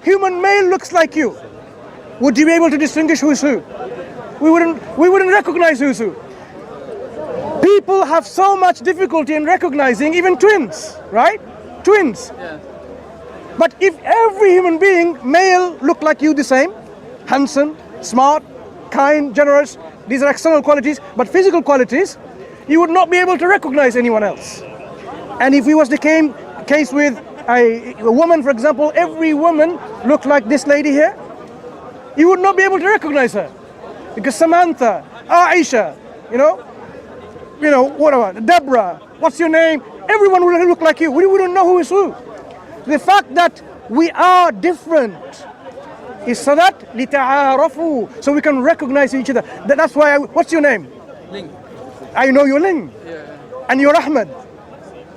human male looks like you, would you be able to distinguish who's who? We wouldn't recognize who's who. People have so much difficulty in recognizing even twins, right? Twins. Yeah. But if every human being, male, looked like you the same, handsome, smart, kind, generous, these are external qualities, but physical qualities, you would not be able to recognize anyone else. And if we was the case with a woman, for example, every woman looked like this lady here, you would not be able to recognize her. Because Samantha, Aisha, whatever, Deborah, what's your name? Everyone would look like you. We wouldn't know who is who. The fact that we are different is so that لِتَعَارَفُوا, so we can recognize each other. That's why, what's your name? Ling. I know you're Ling. Yeah. And you're Ahmed.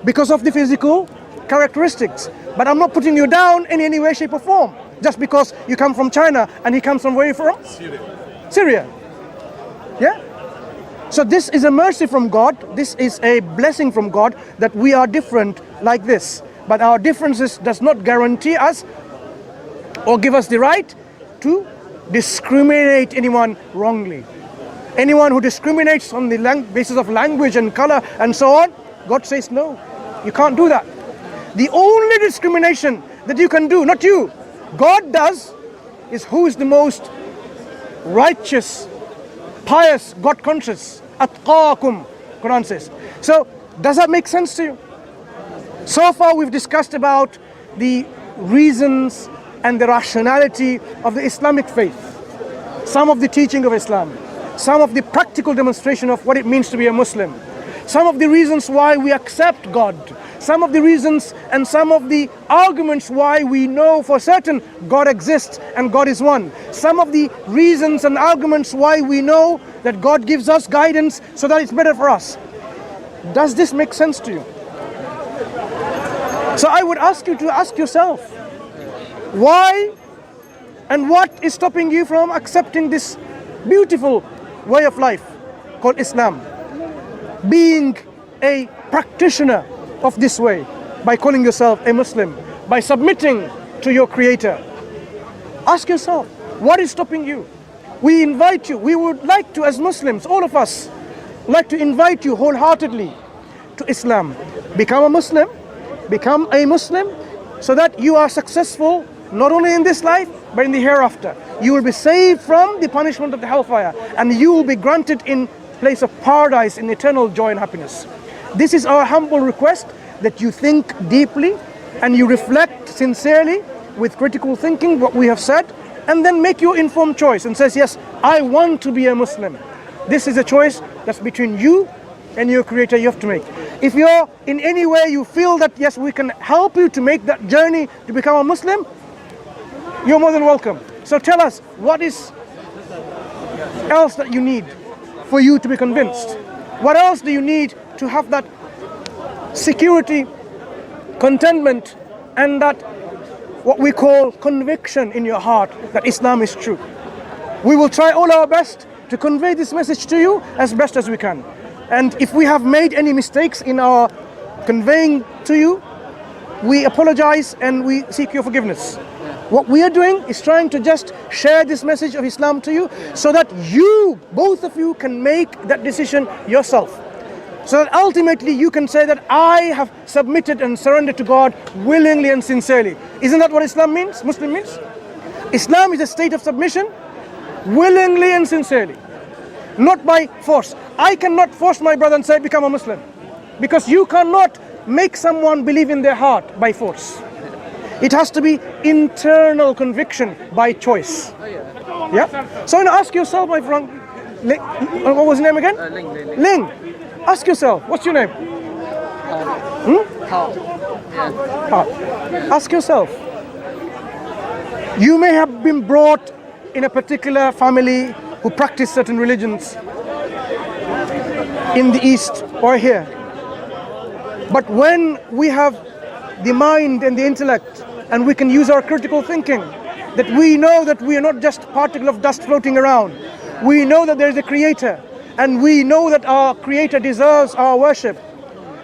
Because of the physical characteristics. But I'm not putting you down in any way, shape or form. Just because you come from China and he comes from where you from? Syria. Yeah? So this is a mercy from God. This is a blessing from God that we are different like this. But our differences does not guarantee us or give us the right to discriminate anyone wrongly. Anyone who discriminates on the basis of language and color and so on, God says no, you can't do that. The only discrimination that you can do, not you, God does, is who is the most righteous, pious, God conscious. Atqaakum, Quran says. So, does that make sense to you? So far we've discussed about the reasons and the rationality of the Islamic faith, some of the teaching of Islam, some of the practical demonstration of what it means to be a Muslim, some of the reasons why we accept God, some of the reasons and some of the arguments why we know for certain God exists and God is one, some of the reasons and arguments why we know that God gives us guidance so that it's better for us. Does this make sense to you? So I would ask you to ask yourself, why and what is stopping you from accepting this beautiful way of life called Islam? Being a practitioner of this way, by calling yourself a Muslim, by submitting to your Creator. Ask yourself, what is stopping you? We invite you, we would like to, as Muslims, all of us, like to invite you wholeheartedly to Islam. Become a Muslim, so that you are successful not only in this life, but in the hereafter. You will be saved from the punishment of the hellfire, and you will be granted in place of paradise in eternal joy and happiness. This is our humble request, that you think deeply and you reflect sincerely with critical thinking what we have said, and then make your informed choice and says, yes, I want to be a Muslim. This is a choice that's between you and your Creator you have to make. If you're in any way you feel that yes, we can help you to make that journey to become a Muslim, you're more than welcome. So tell us, what is else that you need for you to be convinced? What else do you need to have that security, contentment, and that what we call conviction in your heart that Islam is true? We will try all our best to convey this message to you as best as we can. And if we have made any mistakes in our conveying to you, we apologize and we seek your forgiveness. What we are doing is trying to just share this message of Islam to you so that you, both of you, can make that decision yourself. So that ultimately you can say that I have submitted and surrendered to God willingly and sincerely. Isn't that what Islam means, Muslim means? Islam is a state of submission, willingly and sincerely, not by force. I cannot force my brother and say, become a Muslim, because you cannot make someone believe in their heart by force. It has to be internal conviction by choice. Yeah? So now ask yourself, my friend, what was your name again? Ling. Ask yourself, what's your name? Ask yourself. You may have been brought in a particular family who practice certain religions in the East or here. But when we have the mind and the intellect, and we can use our critical thinking, that we know that we are not just a particle of dust floating around. We know that there is a Creator, and we know that our Creator deserves our worship.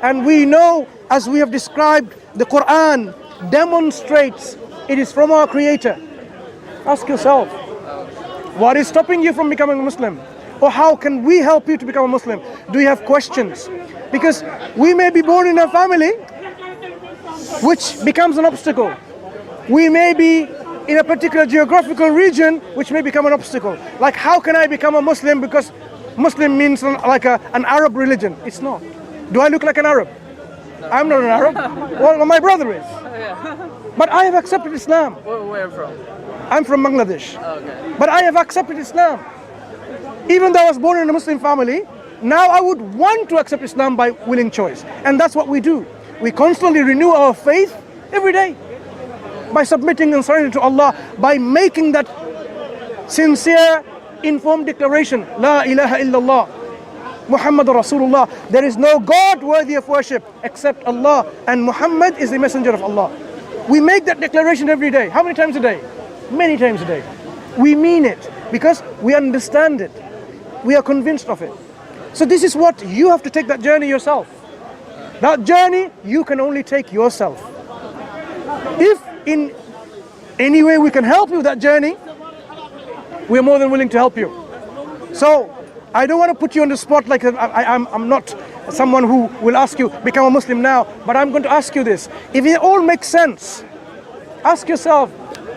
And we know, as we have described, the Quran demonstrates it is from our Creator. Ask yourself, what is stopping you from becoming a Muslim? Or how can we help you to become a Muslim? Do you have questions? Because we may be born in a family which becomes an obstacle. We may be in a particular geographical region which may become an obstacle. Like, how can I become a Muslim because Muslim means like an Arab religion? It's not. Do I look like an Arab? I'm not an Arab. Well, my brother is. But I have accepted Islam. Where from? I'm from Bangladesh. Okay. But I have accepted Islam. Even though I was born in a Muslim family, now I would want to accept Islam by willing choice. And that's what we do. We constantly renew our faith every day by submitting and surrendering to Allah, by making that sincere, informed declaration, La ilaha illallah, Muhammad Rasulullah. There is no God worthy of worship except Allah, and Muhammad is the messenger of Allah. We make that declaration every day. How many times a day? Many times a day. We mean it because we understand it. We are convinced of it. So this is what you have to take that journey yourself. That journey you can only take yourself. If in any way we can help you with that journey, we are more than willing to help you. So I don't want to put you on the spot like I'm not someone who will ask you, become a Muslim now, but I'm going to ask you this. If it all makes sense, ask yourself,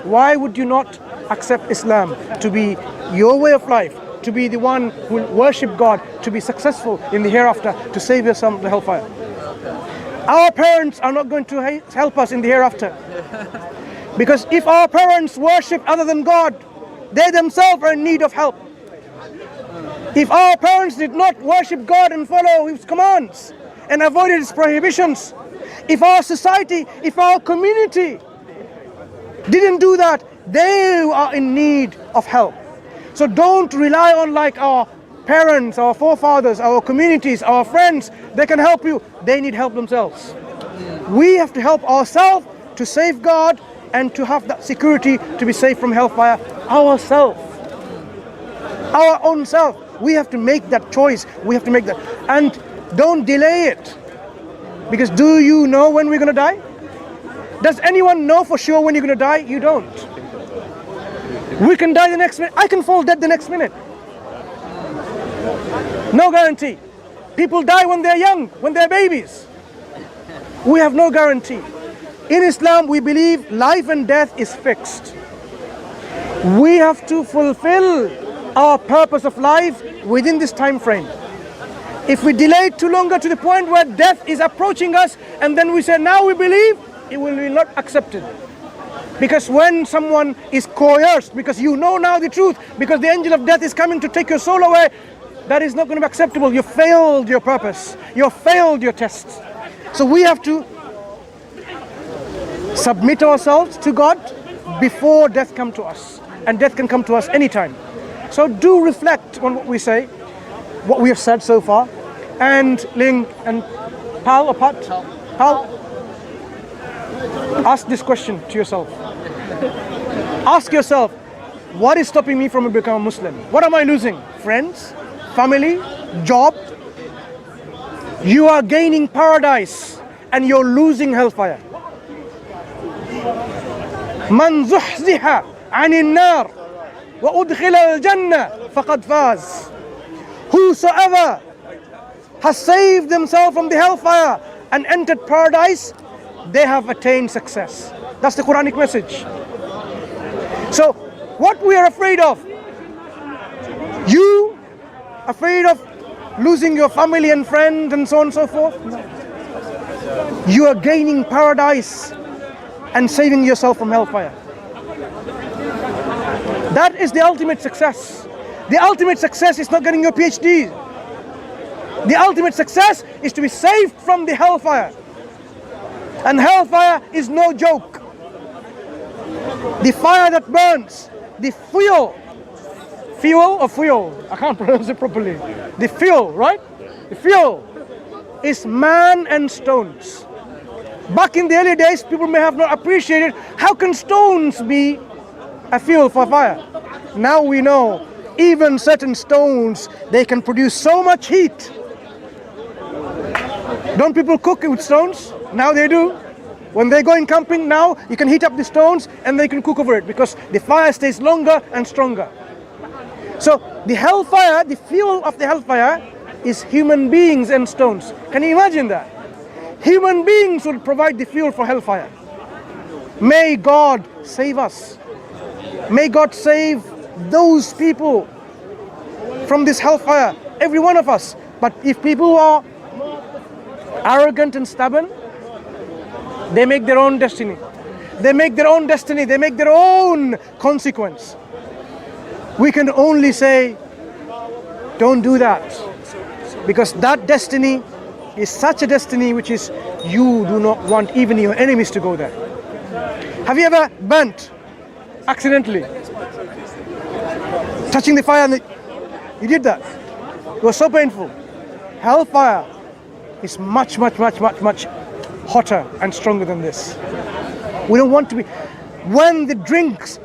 why would you not accept Islam to be your way of life, to be the one who will worship God, to be successful in the hereafter, to save yourself from the hellfire? Our parents are not going to help us in the hereafter. Because if our parents worship other than God, they themselves are in need of help. If our parents did not worship God and follow His commands and avoided His prohibitions, if our society, if our community didn't do that, they are in need of help. So don't rely on like our parents, our forefathers, our communities, our friends. They can help you. They need help themselves. We have to help ourselves to safeguard and to have that security to be safe from hellfire ourselves. Our own self. We have to make that choice. We have to make that. And don't delay it. Because do you know when we're going to die? Does anyone know for sure when you're going to die? You don't. We can die the next minute. I can fall dead the next minute. No guarantee. People die when they're young, when they're babies. We have no guarantee. In Islam, we believe life and death is fixed. We have to fulfill our purpose of life within this time frame. If we delay it too longer to the point where death is approaching us, and then we say, now we believe, it will be not accepted. Because when someone is coerced, because you know now the truth, because the angel of death is coming to take your soul away, that is not going to be acceptable. You failed your purpose. You failed your test. So we have to submit ourselves to God before death comes to us. And death can come to us anytime. So do reflect on what we say, what we have said so far. And Ling and Pal or Pat, Pal, ask this question to yourself. Ask yourself, what is stopping me from becoming a Muslim? What am I losing? Friends? Family? Job? You are gaining paradise and you're losing hellfire. Man zuhziha anin nar wa udkhila al-jannah faqad faz. Whosoever has saved themselves from the hellfire and entered paradise, they have attained success. That's the Quranic message. So, what we are afraid of? You afraid of losing your family and friends and so on and so forth? No. You are gaining paradise and saving yourself from hellfire. That is the ultimate success. The ultimate success is not getting your PhD. The ultimate success is to be saved from the hellfire. And hellfire is no joke. The fire that burns, the fuel or fuel? I can't pronounce it properly. The fuel, right? The fuel is man and stones. Back in the early days, people may have not appreciated how can stones be a fuel for fire. Now we know even certain stones, they can produce so much heat. Don't people cook with stones? Now they do. When they're going camping now, you can heat up the stones and they can cook over it because the fire stays longer and stronger. So the hellfire, the fuel of the hellfire is human beings and stones. Can you imagine that? Human beings will provide the fuel for hellfire. May God save us. May God save those people from this hellfire, every one of us. But if people are arrogant and stubborn, they make their own destiny. They make their own destiny. They make their own consequence. We can only say, don't do that. Because that destiny is such a destiny which is, you do not want even your enemies to go there. Have you ever burnt accidentally? Touching the fire and you did that. It was so painful. Hellfire is much hotter and stronger than this. We don't want to be. When the drinks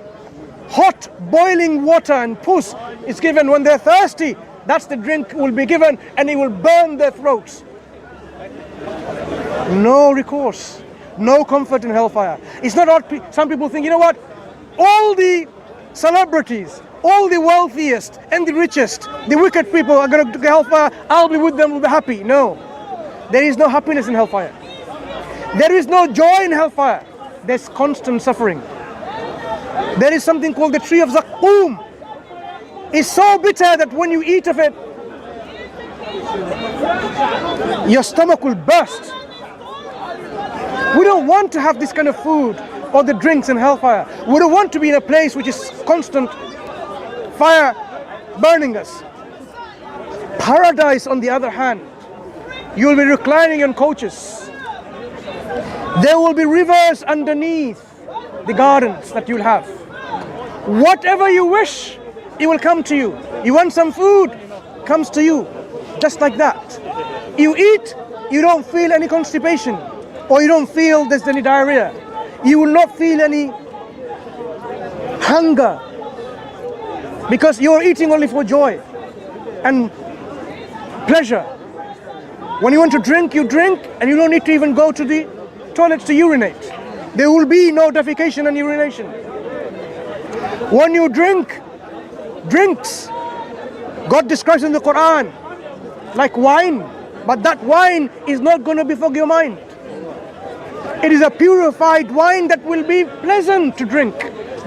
hot boiling water and pus is given, when they're thirsty, that's the drink will be given and it will burn their throats. No recourse, no comfort in hellfire. It's not what some people think, you know what? All the celebrities, all the wealthiest and the richest, the wicked people are going to hellfire, I'll be with them, we'll be happy. No, there is no happiness in hellfire. There is no joy in hellfire. There's constant suffering. There is something called the tree of Zaqqum. It's so bitter that when you eat of it, your stomach will burst. We don't want to have this kind of food or the drinks in hellfire. We don't want to be in a place which is constant fire burning us. Paradise, on the other hand, you will be reclining on couches. There will be rivers underneath the gardens that you'll have. Whatever you wish, it will come to you. You want some food, comes to you, just like that. You eat, you don't feel any constipation, or you don't feel there's any diarrhea. You will not feel any hunger, because you're eating only for joy and pleasure. When you want to drink, you drink, and you don't need to even go to the toilets to urinate. There will be no defecation and urination. When you drink drinks, God describes in the Quran like wine, but that wine is not going to befog your mind. It is a purified wine that will be pleasant to drink,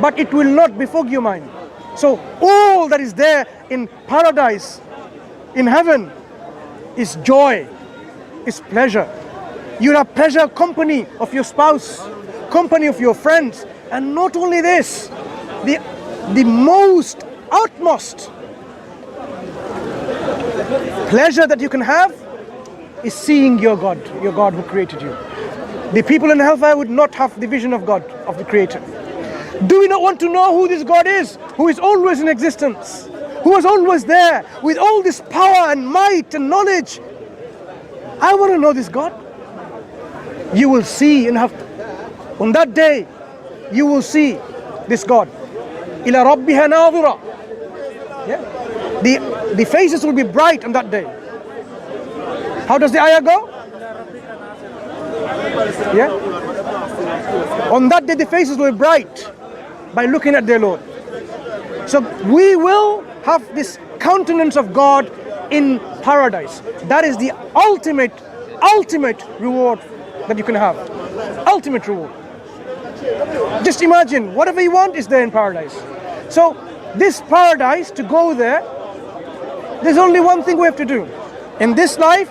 but it will not befog your mind. So all that is there in paradise, in heaven, is joy, is pleasure. You'll have pleasure, company of your spouse, company of your friends, and not only this, the most utmost pleasure that you can have is seeing your God who created you. The people in hellfire would not have the vision of God, of the Creator. Do we not want to know who this God is, who is always in existence, who is always there with all this power and might and knowledge? I want to know this God. You will see and have, on that day, you will see this God. إِلَى رَبِّهَا نَاظِرَةٌ. Yeah? The faces will be bright on that day. How does the ayah go? Yeah? On that day the faces will be bright by looking at their Lord. So we will have this countenance of God in paradise. That is the ultimate reward that you can have. Ultimate reward. Just imagine, whatever you want is there in paradise. So this paradise, to go there, there's only one thing we have to do. In this life,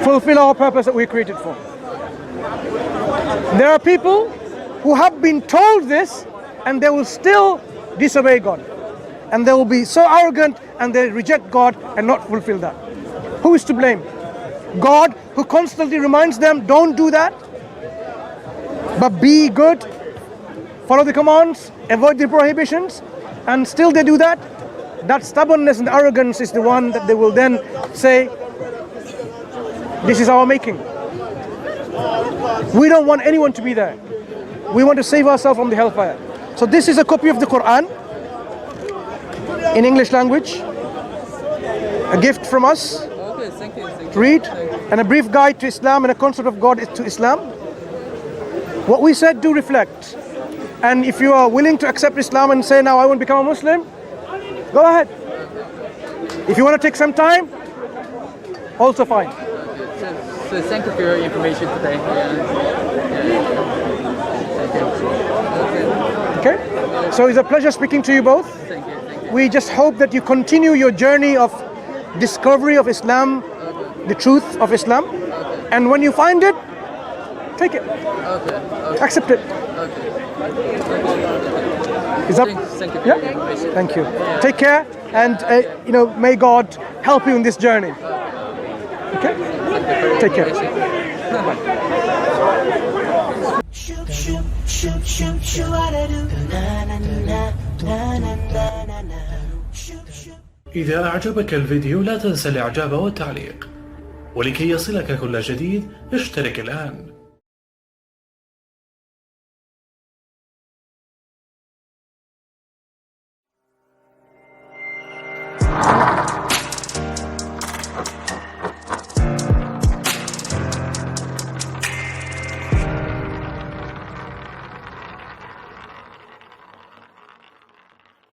fulfill our purpose that we created for. There are people who have been told this and they will still disobey God. And they will be so arrogant and they reject God and not fulfill that. Who is to blame? God, who constantly reminds them, don't do that, but be good, follow the commands, avoid the prohibitions, and still they do that. That stubbornness and arrogance is the one that they will then say, this is our making. We don't want anyone to be there. We want to save ourselves from the hellfire. So this is a copy of the Quran in English language, a gift from us. Okay, thank you. Read. and a brief guide to Islam and a concept of God to Islam. What we said, do reflect. And if you are willing to accept Islam and say, now I want to become a Muslim, go ahead. If you want to take some time, also fine. So thank you for your information today. Okay? So it's a pleasure speaking to you both. Thank you. We just hope that you continue your journey of discovery of Islam, the truth of Islam. And when you find it, take it. Accept it. Is that? Thank you for Yeah? your information. Thank you. Take care, and may God help you in this journey. Okay? Take care. إذا أعجبك الفيديو لا تنسى الإعجاب والتعليق، ولكي يصلك كل جديد اشترك الآن.